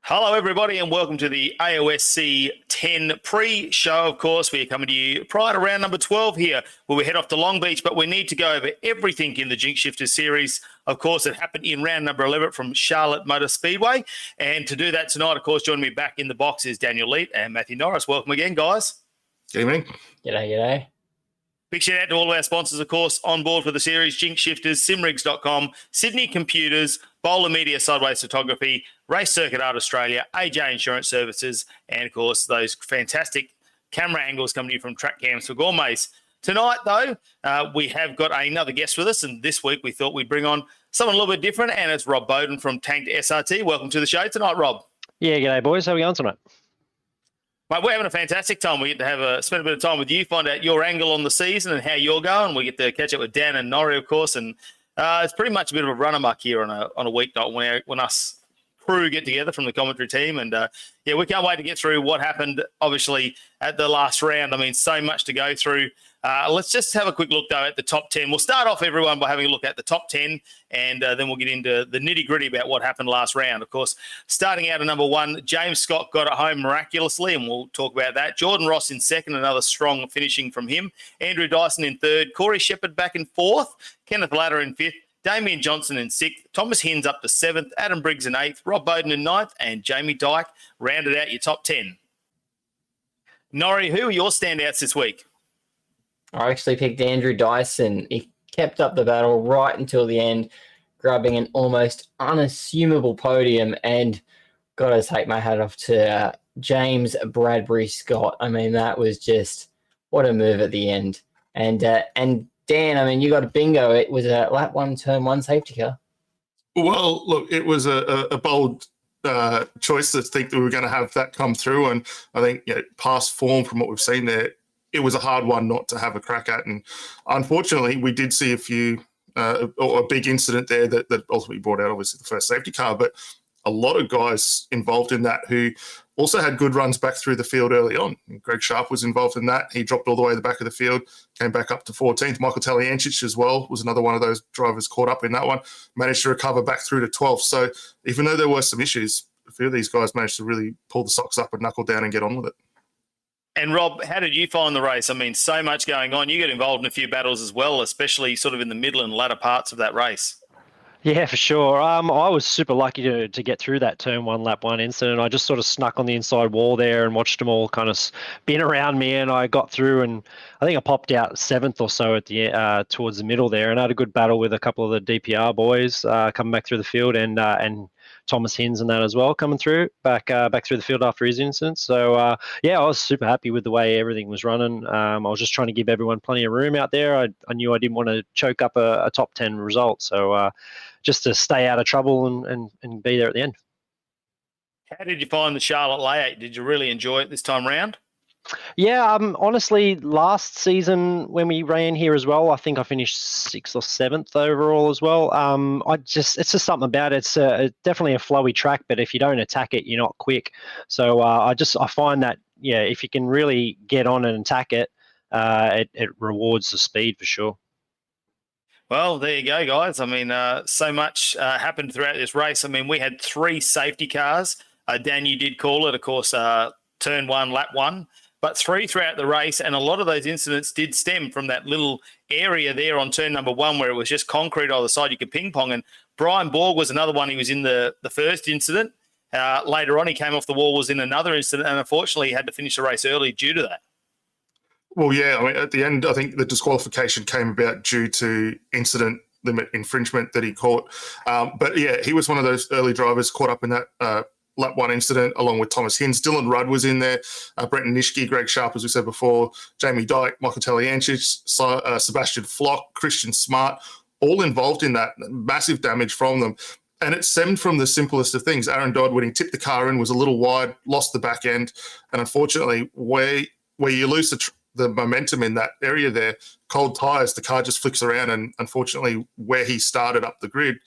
Hello, everybody, and welcome to the AOSC 10 pre-show. Of course, we are coming to you prior to round number 12 here, where we head off to Long Beach, but we need to go over everything in the JINX Shifters series. Of course, it happened in round number 11 from Charlotte Motor Speedway. And to do that tonight, of course, joining me back in the box is Daniel Leet and Matthew Norris. Welcome again, guys. Good evening. G'day. Big shout out to all of our sponsors, of course, on board for the series: JINX Shifters, simrigs.com, Sydney Computers, Bowler Media Sideways Photography, Race Circuit Art Australia, AJ Insurance Services, and, of course, those fantastic camera angles coming to you from Track Cams for Gourmets. Tonight, though, we have got another guest with us, and this week we thought we'd bring on someone a little bit different, and it's Rob Boaden from Tanked SRT. Welcome to the show tonight, Rob. Yeah, g'day, boys. How are we going tonight? Mate, we're having a fantastic time. We get to have spend a bit of time with you, find out your angle on the season and how you're going. We get to catch up with Dan and Nori, of course, and it's pretty much a bit of a run-amok here on a weeknight when us crew get together from the commentary team. And, yeah, we can't wait to get through what happened, obviously, at the last round. I mean, so much to go through. Let's just have a quick look, though, at the top 10. We'll start off, everyone, by having a look at the top 10, and then we'll get into the nitty-gritty about what happened last round. Of course, starting out at number 1, James Scott got it home miraculously, and we'll talk about that. Jordan Ross in second, another strong finishing from him. Andrew Dyson in third. Corey Shepherd back in fourth. Kenneth Latter in fifth. Damien Johnson in sixth. Thomas Hinds up to seventh. Adam Briggs in eighth. Rob Boaden in ninth. And Jamie Dyke rounded out your top 10. Nori, who are your standouts this week? I actually picked Andrew Dyson. He kept up the battle right until the end, grabbing an almost unassumable podium, and got to take my hat off to James Bradbury Scott. I mean, that was just what a move at the end. And Dan, I mean, you got a bingo. It was a lap 1, turn 1 safety car. Well, look, it was a bold choice to think that we were going to have that come through, and I think past form from what we've seen there, it was a hard one not to have a crack at. And unfortunately, we did see a few or a big incident there that ultimately brought out, obviously, the first safety car. But a lot of guys involved in that who also had good runs back through the field early on. And Greg Sharp was involved in that. He dropped all the way to the back of the field, came back up to 14th. Michael Taliancic as well was another one of those drivers caught up in that one, managed to recover back through to 12th. So even though there were some issues, a few of these guys managed to really pull the socks up and knuckle down and get on with it. And Rob, how did you find the race? I mean, so much going on. You get involved in a few battles as well, especially sort of in the middle and latter parts of that race. Yeah, for sure. I was super lucky to get through that turn 1, lap 1 incident. I just sort of snuck on the inside wall there and watched them all kind of spin around me, and I got through, and I think I popped out 7th or so at the towards the middle there, and I had a good battle with a couple of the DPR boys coming back through the field, and Thomas Hinds and that as well coming through back through the field after his incident. So yeah, I was super happy with the way everything was running. I was just trying to give everyone plenty of room out there. I knew I didn't want to choke up a top 10 result, so just to stay out of trouble and be there at the end. How did you find the Charlotte layout? Did you really enjoy it this time round? Yeah, honestly, last season when we ran here as well, I think I finished 6th or 7th overall as well. It's just something about it. It's definitely a flowy track, but if you don't attack it, you're not quick. So I find that, yeah, if you can really get on and attack it, it rewards the speed for sure. Well, there you go, guys. I mean, so much happened throughout this race. I mean, we had 3 safety cars. Dan, you did call it, of course, turn 1, lap 1. But 3 throughout the race, and a lot of those incidents did stem from that little area there on turn number 1 where it was just concrete on the side you could ping pong. And Brian Borg was another one. He was in the first incident. Later on, he came off the wall, was in another incident, and unfortunately he had to finish the race early due to that. Well, yeah, I mean, at the end, I think the disqualification came about due to incident limit infringement that he caught. But, yeah, he was one of those early drivers caught up in that lap one incident, along with Thomas Hinds. Dylan Rudd was in there, Brenton Nishke, Greg Sharp, as we said before, Jamie Dyke, Michael Taliancic, Sebastian Flock, Christian Smart, all involved in that. Massive damage from them. And it stemmed from the simplest of things. Aaron Dodd, when he tipped the car in, was a little wide, lost the back end. And unfortunately, where you lose the momentum in that area there, cold tyres, the car just flicks around. And unfortunately, where he started up the grid,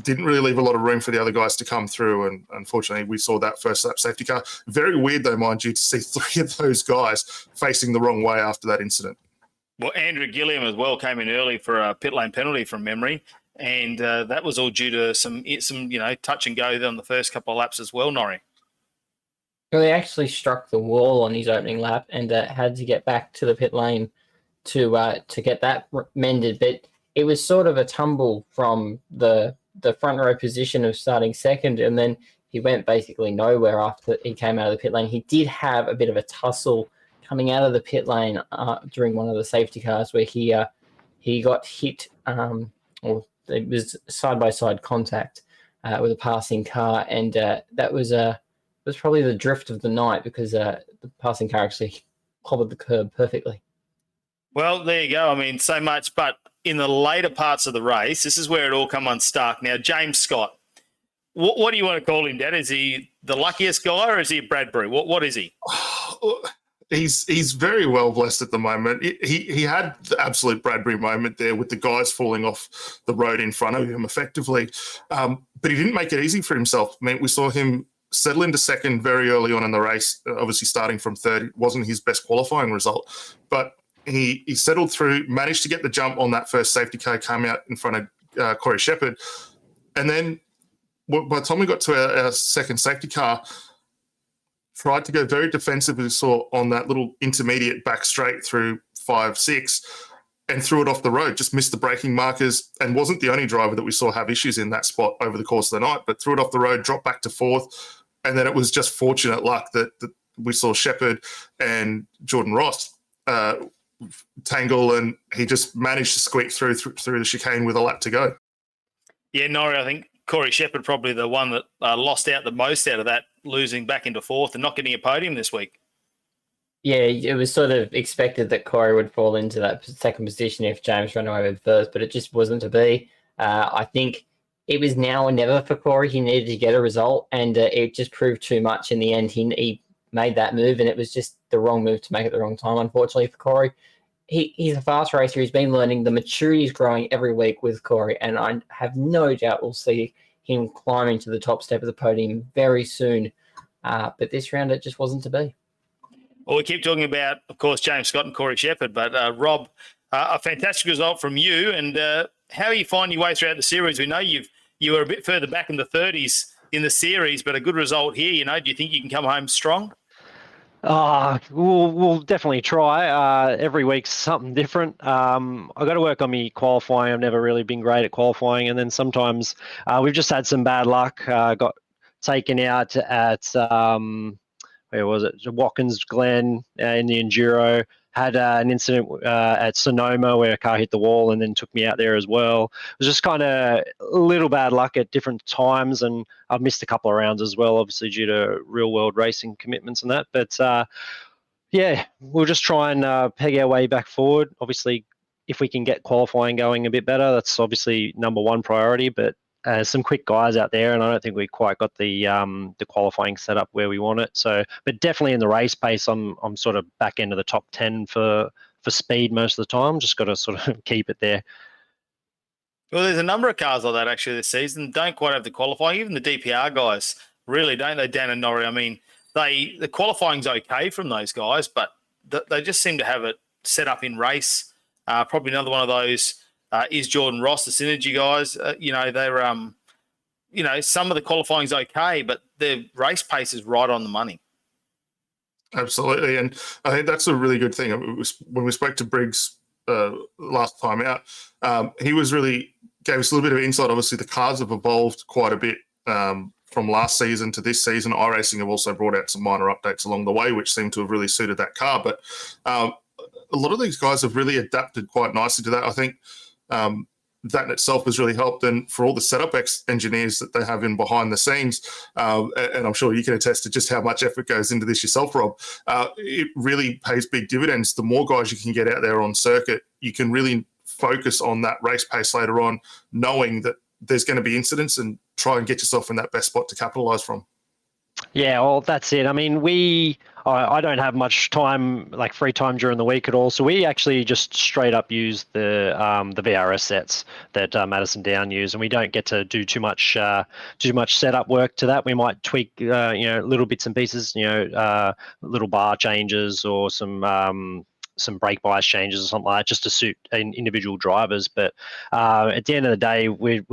didn't really leave a lot of room for the other guys to come through. And unfortunately, we saw that first lap safety car. Very weird, though, mind you, to see three of those guys facing the wrong way after that incident. Well, Andrew Gilliam as well came in early for a pit lane penalty from memory. And that was all due to some touch and go on the first couple of laps as well, Nori. Well, he actually struck the wall on his opening lap and had to get back to the pit lane to get that mended. But it was sort of a tumble from the front row position of starting second, and then he went basically nowhere after he came out of the pit lane. He did have a bit of a tussle coming out of the pit lane during one of the safety cars where he got hit, or it was side-by-side contact with a passing car, and that was probably the drift of the night because the passing car actually clobbered the curb perfectly. Well, there you go. I mean, so much, but in the later parts of the race, this is where it all come unstuck. Now, James Scott, what do you want to call him, Dad? Is he the luckiest guy or is he a Bradbury? What is he? He's very well blessed at the moment. He had the absolute Bradbury moment there with the guys falling off the road in front of him effectively. But he didn't make it easy for himself. I mean, we saw him settle into second very early on in the race, obviously starting from third. It wasn't his best qualifying result, but he settled through, managed to get the jump on that first safety car, came out in front of Corey Shepherd. And then by the time we got to our second safety car, tried to go very defensive, as we saw on that little intermediate back straight through 5-6 and threw it off the road, just missed the braking markers and wasn't the only driver that we saw have issues in that spot over the course of the night, but threw it off the road, dropped back to fourth. And then it was just fortunate luck that we saw Shepherd and Jordan Ross tangle, and he just managed to squeak through the chicane with a lap to go. Yeah, Nori, I think Corey Shepherd probably the one that lost out the most out of that, losing back into fourth and not getting a podium this week. Yeah, it was sort of expected that Corey would fall into that second position if James ran away with first, but it just wasn't to be. I think it was now or never for Corey. He needed to get a result, and it just proved too much in the end. He made that move, and it was just the wrong move to make at the wrong time, unfortunately, for Corey. He's a fast racer. He's been learning. The maturity is growing every week with Corey, and I have no doubt we'll see him climbing to the top step of the podium very soon. But this round, it just wasn't to be. Well, we keep talking about, of course, James Scott and Corey Shepherd, but Rob, a fantastic result from you. And how are you finding your way throughout the series? We know you were a bit further back in the 30s in the series, but a good result here. Do you think you can come home strong? We'll definitely try. Every week's something different. I've got to work on me qualifying. I've never really been great at qualifying. And then sometimes we've just had some bad luck. Got taken out at, where was it? Watkins Glen in the Enduro. Had an incident at Sonoma where a car hit the wall and then took me out there as well. It was just kind of a little bad luck at different times, and I've missed a couple of rounds as well, obviously due to real-world racing commitments and that. But, yeah, we'll just try and peg our way back forward. Obviously, if we can get qualifying going a bit better, that's obviously number one priority, but some quick guys out there, and I don't think we quite got the qualifying set up where we want it. So, but definitely in the race pace, I'm sort of back into the top 10 for speed most of the time. Just got to sort of keep it there. Well, there's a number of cars like that actually this season. Don't quite have the qualifying. Even the DPR guys really don't they, Dan and Nori? I mean, the qualifying's okay from those guys, but they just seem to have it set up in race. Probably another one of those. Is Jordan Ross, the Synergy guys. They're, some of the qualifying's okay, but the race pace is right on the money. Absolutely. And I think that's a really good thing. When we spoke to Briggs last time out, he was really gave us a little bit of insight. Obviously, the cars have evolved quite a bit from last season to this season. iRacing have also brought out some minor updates along the way, which seem to have really suited that car. But a lot of these guys have really adapted quite nicely to that. I think that in itself has really helped. And for all the setup engineers that they have in behind the scenes, and I'm sure you can attest to just how much effort goes into this yourself, Rob, it really pays big dividends. The more guys you can get out there on circuit, you can really focus on that race pace later on, knowing that there's going to be incidents, and try and get yourself in that best spot to capitalize from. Yeah, well, that's it. I mean, I don't have much time, like free time during the week at all. So we actually just straight up use the VRS sets that Madison Down use, and we don't get to do too much setup work to that. We might tweak, little bits and pieces, little bar changes or some brake bias changes or something like that, just to suit individual drivers. But at the end of the day, we're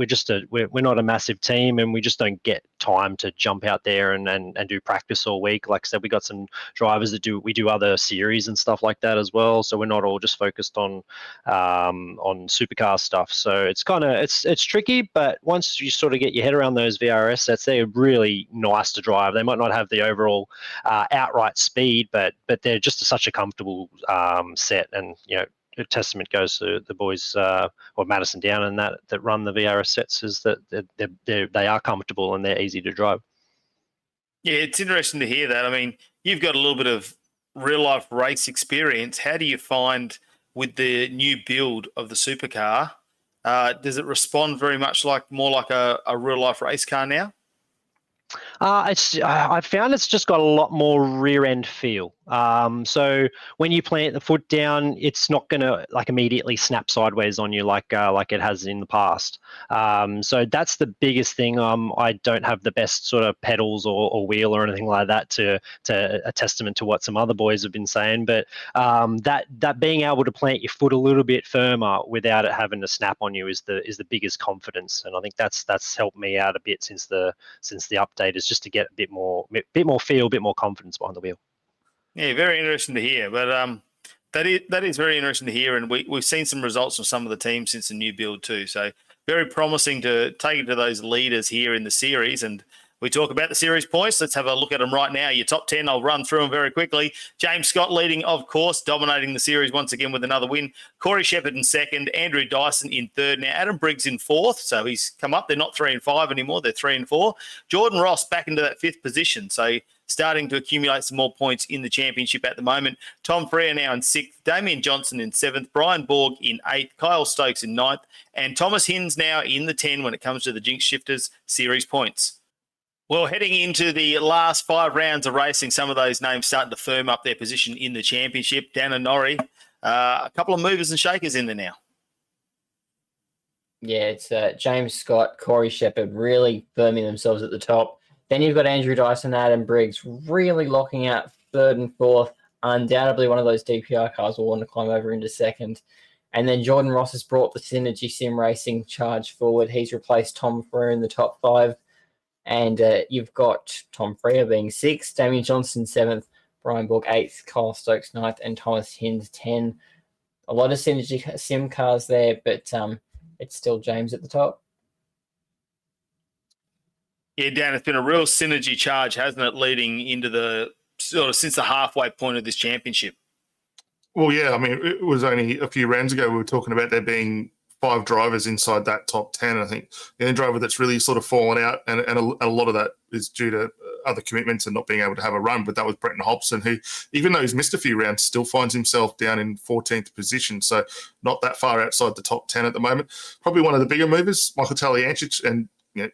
not a massive team, and we just don't get time to jump out there and do practice all week. Like I said, we got some drivers that do other series and stuff like that as well. So we're not all just focused on supercar stuff. So it's it's tricky, but once you sort of get your head around those VRS sets, they're really nice to drive. They might not have the overall outright speed, but they're just such a comfortable set. And a testament goes to the boys or Madison Down and that run the VRS sets, is that they are comfortable and they're easy to drive. Yeah, it's interesting to hear that. I mean, you've got a little bit of real life race experience. How do you find with the new build of the supercar? Does it respond very much more like a real life race car now? I found it's just got a lot more rear end feel. So when you plant the foot down, it's not going to immediately snap sideways on you like it has in the past. So that's the biggest thing. I don't have the best sort of pedals or wheel or anything like that to a testament to what some other boys have been saying. But that being able to plant your foot a little bit firmer without it having to snap on you is the biggest confidence. And I think that's helped me out a bit since the update, is just to get a bit more feel, a bit more confidence behind the wheel. Yeah, very interesting to hear. But that is very interesting to hear, and we've seen some results from some of the teams since the new build too. So very promising to take it to those leaders here in the series. And we talk about the series points. Let's have a look at them right now. Your top 10, I'll run through them very quickly. James Scott leading, of course, dominating the series once again with another win. Corey Shepherd in second. Andrew Dyson in third. Now, Adam Briggs in fourth, so he's come up. They're not 3 and 5 anymore. They're 3 and 4. Jordan Ross back into that fifth position, so starting to accumulate some more points in the championship at the moment. Tom Freer now in sixth. Damien Johnson in seventh. Brian Borg in eighth. Kyle Stokes in ninth. And Thomas Hinds now in the 10 when it comes to the JINX Shifters series points. Well, heading into the last 5 rounds of racing, some of those names starting to firm up their position in the championship. Dan and Nori, a couple of movers and shakers in there now. Yeah, it's James Scott, Corey Shepherd really firming themselves at the top. Then you've got Andrew Dyson, Adam Briggs really locking out third and fourth. Undoubtedly one of those DPR cars will want to climb over into second. And then Jordan Ross has brought the Synergy Sim Racing charge forward. He's replaced Tom Freer in the top 5. And you've got Tom Freer being 6th, Damien Johnson 7th, Brian Borg 8th, Kyle Stokes 9th, and Thomas Hinds 10. A lot of Synergy Sim cars there, but it's still James at the top. Yeah, Dan, it's been a real synergy charge, hasn't it, leading into the sort of since the halfway point of this championship? Well, yeah, I mean, it was only a few rounds ago we were talking about there being 5 drivers inside that top 10. I think the only driver that's really sort of fallen out, and a lot of that is due to other commitments and not being able to have a run, but that was Brenton Hobson, who, even though he's missed a few rounds, still finds himself down in 14th position. So not that far outside the top 10 at the moment. Probably one of the bigger movers, Michael Taliancic, and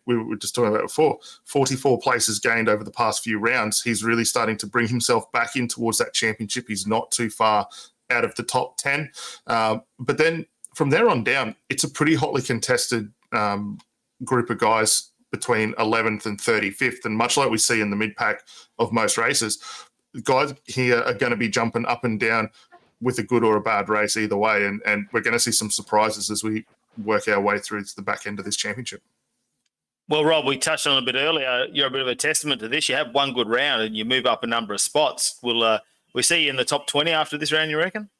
we were just talking about it before, 44 places gained over the past few rounds. He's really starting to bring himself back in towards that championship. He's not too far out of the top 10. But then from there on down, it's a pretty hotly contested group of guys between 11th and 35th. And much like we see in the mid-pack of most races, guys here are going to be jumping up and down with a good or a bad race either way. And we're going to see some surprises as we work our way through to the back end of this championship. Well, Rob, we touched on it a bit earlier. You're a bit of a testament to this. You have one good round and you move up a number of spots. Will we see you in the top 20 after this round, you reckon?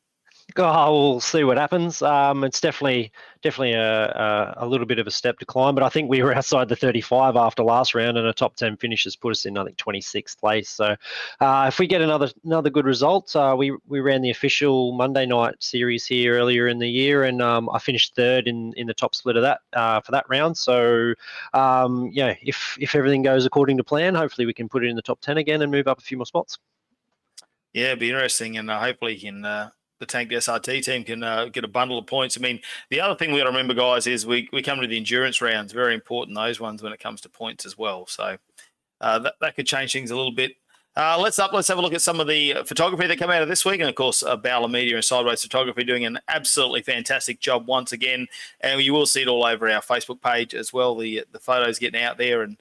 we'll see what happens. It's definitely a little bit of a step to climb, but I think we were outside the 35 after last round, and a top 10 finish has put us in, I think, 26th place. So if we get another good result, we ran the official Monday night series here earlier in the year, and I finished third in the top split of that for that round. So if everything goes according to plan, hopefully we can put it in the top 10 again and move up a few more spots. Yeah, it'd be interesting, and hopefully the Tanked SRT team can get a bundle of points. I mean, the other thing we got to remember, guys, is we come to the endurance rounds. Very important, those ones, when it comes to points as well. So that could change things a little bit. Let's have a look at some of the photography that came out of this week. And, of course, Bowler Media and Sideways Photography doing an absolutely fantastic job once again. And you will see it all over our Facebook page as well, the photos getting out there. And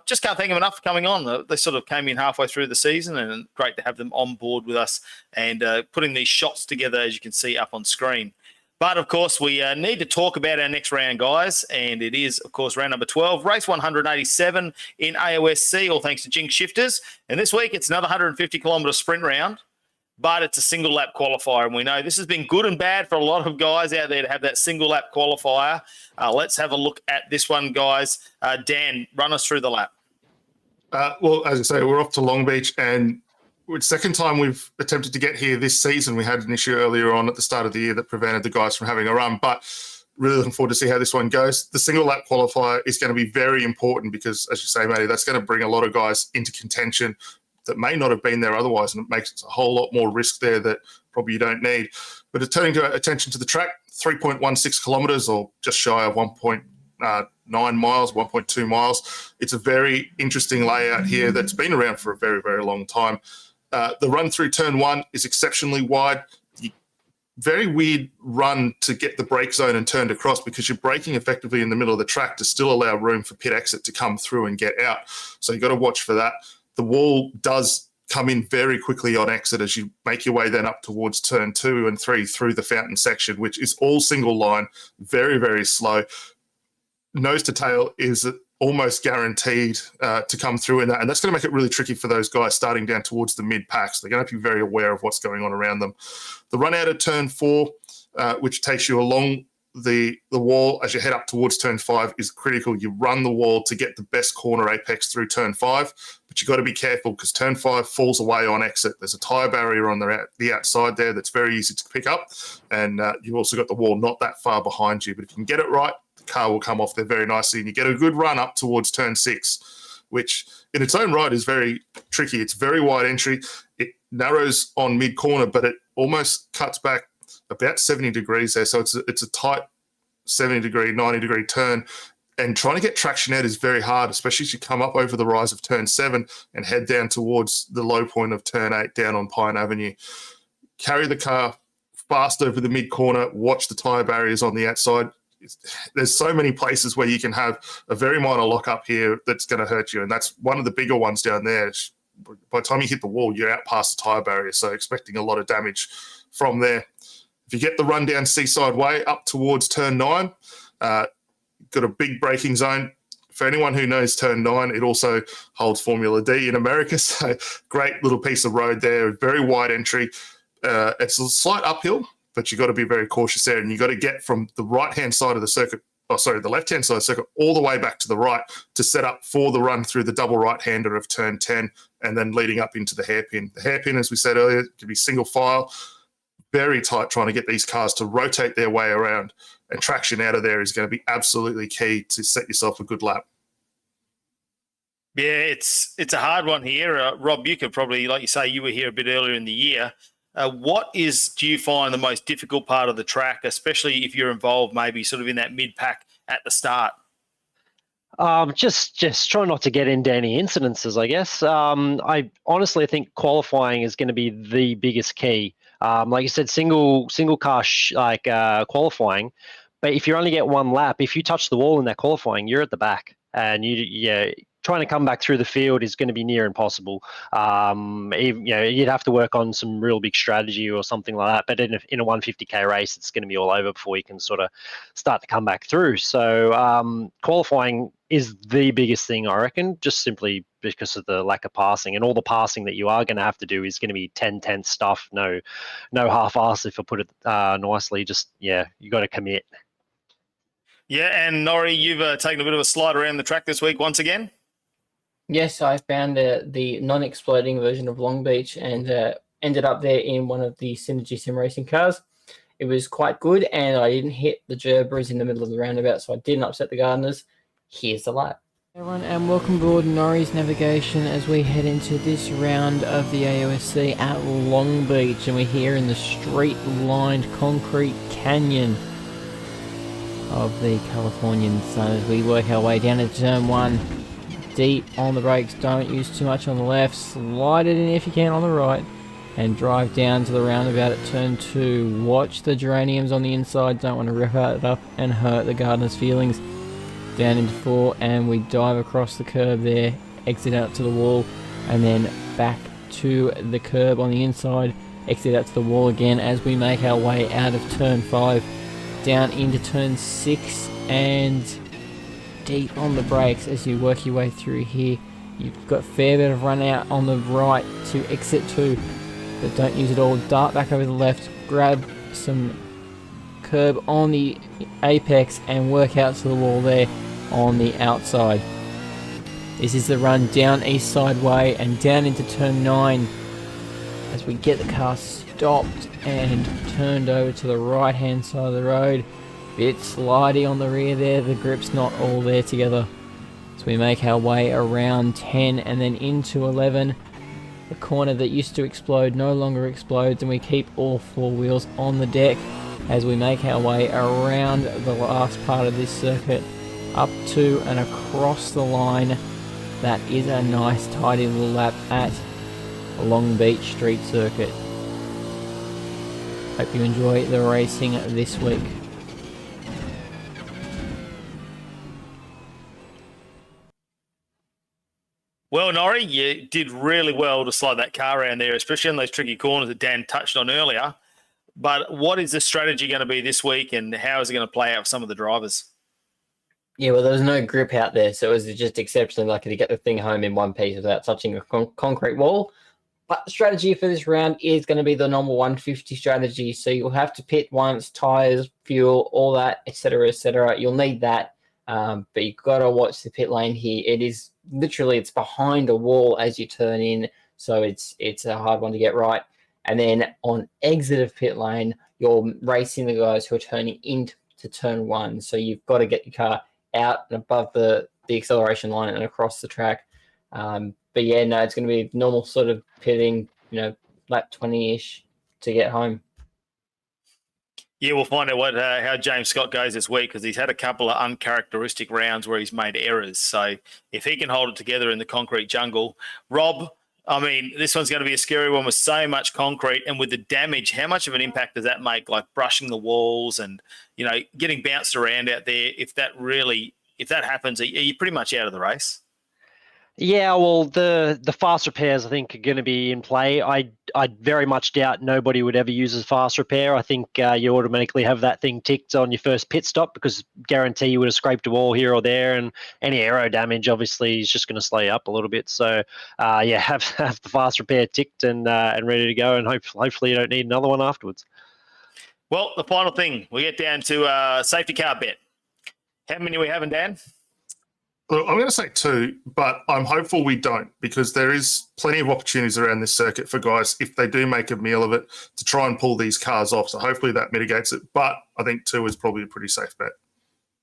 just can't thank them enough for coming on. They sort of came in halfway through the season, and great to have them on board with us and putting these shots together, as you can see up on screen. But, of course, we need to talk about our next round, guys, and it is, of course, round number 12, race 187 in AOSC, all thanks to JINX shifters. And this week it's another 150-kilometre sprint round, but it's a single-lap qualifier, and we know this has been good and bad for a lot of guys out there to have that single-lap qualifier. Let's have a look at this one, guys. Dan, run us through the lap. Well, as I say, we're off to Long Beach, and it's the second time we've attempted to get here this season. We had an issue earlier on at the start of the year that prevented the guys from having a run, but really looking forward to see how this one goes. The single lap qualifier is going to be very important because, as you say, Matty, that's going to bring a lot of guys into contention that may not have been there otherwise, and it makes a whole lot more risk there that probably you don't need. But turning attention to the track, 3.16 kilometres, or just shy of 1.9 miles, 1.2 miles. It's a very interesting layout here that's been around for a very, very long time. The run through turn one is exceptionally wide. Very weird run to get the brake zone and turned across because you're braking effectively in the middle of the track to still allow room for pit exit to come through and get out. So you've got to watch for that. The wall does come in very quickly on exit as you make your way then up towards turn 2 and 3 through the fountain section, which is all single line, very, very slow. Nose to tail is almost guaranteed to come through in that. And that's going to make it really tricky for those guys starting down towards the mid-packs. They're going to have to be very aware of what's going on around them. The run out of turn 4, which takes you along the wall as you head up towards turn 5, is critical. You run the wall to get the best corner apex through turn 5, but you've got to be careful because turn 5 falls away on exit. There's a tyre barrier on the outside there that's very easy to pick up, and you've also got the wall not that far behind you. But if you can get it right, the car will come off there very nicely, and you get a good run up towards turn 6, which in its own right is very tricky. It's very wide entry. It narrows on mid-corner, but it almost cuts back about 70 degrees there. So it's a tight 70-degree, 90-degree turn. And trying to get traction out is very hard, especially as you come up over the rise of turn 7 and head down towards the low point of turn 8 down on Pine Avenue. Carry the car fast over the mid-corner, watch the tyre barriers on the outside. There's so many places where you can have a very minor lock-up here that's going to hurt you, and that's one of the bigger ones down there. By the time you hit the wall, you're out past the tyre barrier, so expecting a lot of damage from there. If you get the run down Seaside Way up towards turn 9, got a big braking zone. For anyone who knows turn 9, it also holds Formula D in America, so great little piece of road there, very wide entry. It's a slight uphill, but you've got to be very cautious there, and you've got to get from the right-hand side of the circuit, the left-hand side of the circuit, all the way back to the right to set up for the run through the double right-hander of turn 10 and then leading up into the hairpin. The hairpin, as we said earlier, can be single file, very tight, trying to get these cars to rotate their way around, and traction out of there is going to be absolutely key to set yourself a good lap. Yeah, it's a hard one here. Rob, you could probably, like you say, you were here a bit earlier in the year. Do you find the most difficult part of the track, especially if you're involved maybe sort of in that mid-pack at the start? Just try not to get into any incidences, I guess. I honestly think qualifying is going to be the biggest key. Like you said, single car qualifying, but if you only get one lap, if you touch the wall in that qualifying, you're at the back, and trying to come back through the field is going to be near impossible. You'd have to work on some real big strategy or something like that. But in a 150k race, it's going to be all over before you can sort of start to come back through. So qualifying is the biggest thing, I reckon. Just simply because of the lack of passing. And all the passing that you are going to have to do is going to be 10-10 stuff. No half-ass, if I put it nicely. Just, yeah, you got to commit. Yeah, and Nori, you've taken a bit of a slide around the track this week once again. Yes, I found the non-exploding version of Long Beach and ended up there in one of the Synergy Sim Racing cars. It was quite good, and I didn't hit the Gerbers in the middle of the roundabout, so I didn't upset the gardeners. Here's the lap. Everyone, and welcome aboard Nori's Navigation as we head into this round of the AOSC at Long Beach, and we're here in the straight-lined concrete canyon of the Californian sun as we work our way down to turn 1. Deep on the brakes, don't use too much on the left, slide it in if you can on the right, and drive down to the roundabout at turn 2. Watch the geraniums on the inside, don't want to rip it up and hurt the gardener's feelings. Down into 4, and we dive across the curb there, exit out to the wall, and then back to the curb on the inside, exit out to the wall again as we make our way out of turn 5, down into turn 6, and deep on the brakes as you work your way through here. You've got a fair bit of run out on the right to exit 2, but don't use it all. Dart back over the left, grab some curb on the apex and work out to the wall there on the outside. This is the run down East Side Way and down into turn 9 as we get the car stopped and turned over to the right hand side of the road. Bit slidey on the rear there, the grip's not all there together. So we make our way around 10 and then into 11. The corner that used to explode no longer explodes, and we keep all 4 wheels on the deck as we make our way around the last part of this circuit up to and across the line. That is a nice tidy little lap at Long Beach Street Circuit. Hope you enjoy the racing this week. Well, Nori, you did really well to slide that car around there, especially in those tricky corners that Dan touched on earlier. But what is the strategy going to be this week, and how is it going to play out for some of the drivers? Yeah, well, there was no grip out there, so it was just exceptionally lucky to get the thing home in one piece without touching a concrete wall. But the strategy for this round is going to be the normal 150 strategy. So you'll have to pit once, tyres, fuel, all that, etc., etc. You'll need that, but you've got to watch the pit lane here. It is literally, it's behind a wall as you turn in, so it's a hard one to get right. And then on exit of pit lane, you're racing the guys who are turning into turn 1. So you've got to get your car out and above the acceleration line and across the track. But yeah, no, it's going to be normal sort of pitting, lap 20-ish to get home. Yeah, we'll find out how James Scott goes this week, because he's had a couple of uncharacteristic rounds where he's made errors. So if he can hold it together in the concrete jungle. Rob, I mean, this one's going to be a scary one with so much concrete, and with the damage, how much of an impact does that make, like brushing the walls and, getting bounced around out there? If that happens, are you pretty much out of the race? Yeah, well, the fast repairs I think are going to be in play. I very much doubt nobody would ever use a fast repair. I think you automatically have that thing ticked on your first pit stop, because guarantee you would have scraped a wall here or there, and any aero damage obviously is just going to slow you up a little bit. So have the fast repair ticked and ready to go, and hopefully you don't need another one afterwards. Well, the final thing, we get down to safety car bet. How many are we having, Dan? Look, I'm going to say 2, but I'm hopeful we don't, because there is plenty of opportunities around this circuit for guys, if they do make a meal of it, to try and pull these cars off. So hopefully that mitigates it. But I think 2 is probably a pretty safe bet.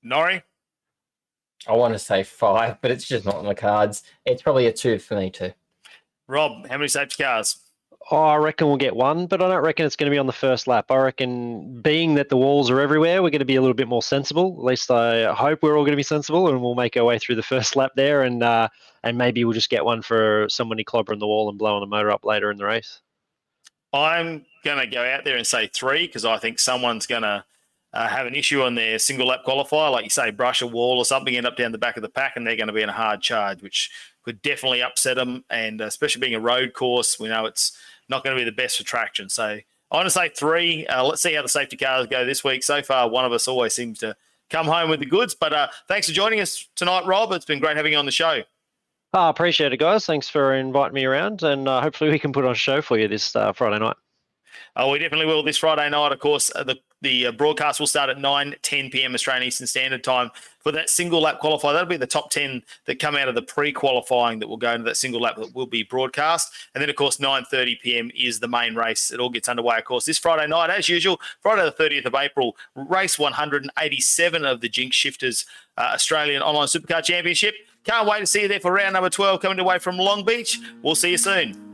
Nori? I want to say 5, but it's just not on the cards. It's probably a 2 for me too. Rob, how many safety cars? Oh, I reckon we'll get 1, but I don't reckon it's going to be on the first lap. I reckon, being that the walls are everywhere, we're going to be a little bit more sensible. At least I hope we're all going to be sensible, and we'll make our way through the first lap there, and maybe we'll just get 1 for somebody clobbering the wall and blowing the motor up later in the race. I'm going to go out there and say 3, because I think someone's going to have an issue on their single lap qualifier, like you say, brush a wall or something, end up down the back of the pack, and they're going to be in a hard charge, which could definitely upset them. And especially being a road course, we know it's not going to be the best for traction. So I want to say 3. Let's see how the safety cars go this week. So far, one of us always seems to come home with the goods. But thanks for joining us tonight, Rob. It's been great having you on the show. Appreciate it, guys. Thanks for inviting me around, and hopefully we can put on a show for you this Friday night. Oh, we definitely will this Friday night. Of course, the broadcast will start at 9:10 p.m. Australian Eastern Standard Time for that single lap qualifier. That'll be the top 10 that come out of the pre-qualifying that will go into that single lap that will be broadcast. And then, of course, 9:30 p.m. is the main race. It all gets underway, of course, this Friday night, as usual, Friday the 30th of April, race 187 of the JINX Shifters Australian Online Supercar Championship. Can't wait to see you there for round number 12 coming away from Long Beach. We'll see you soon.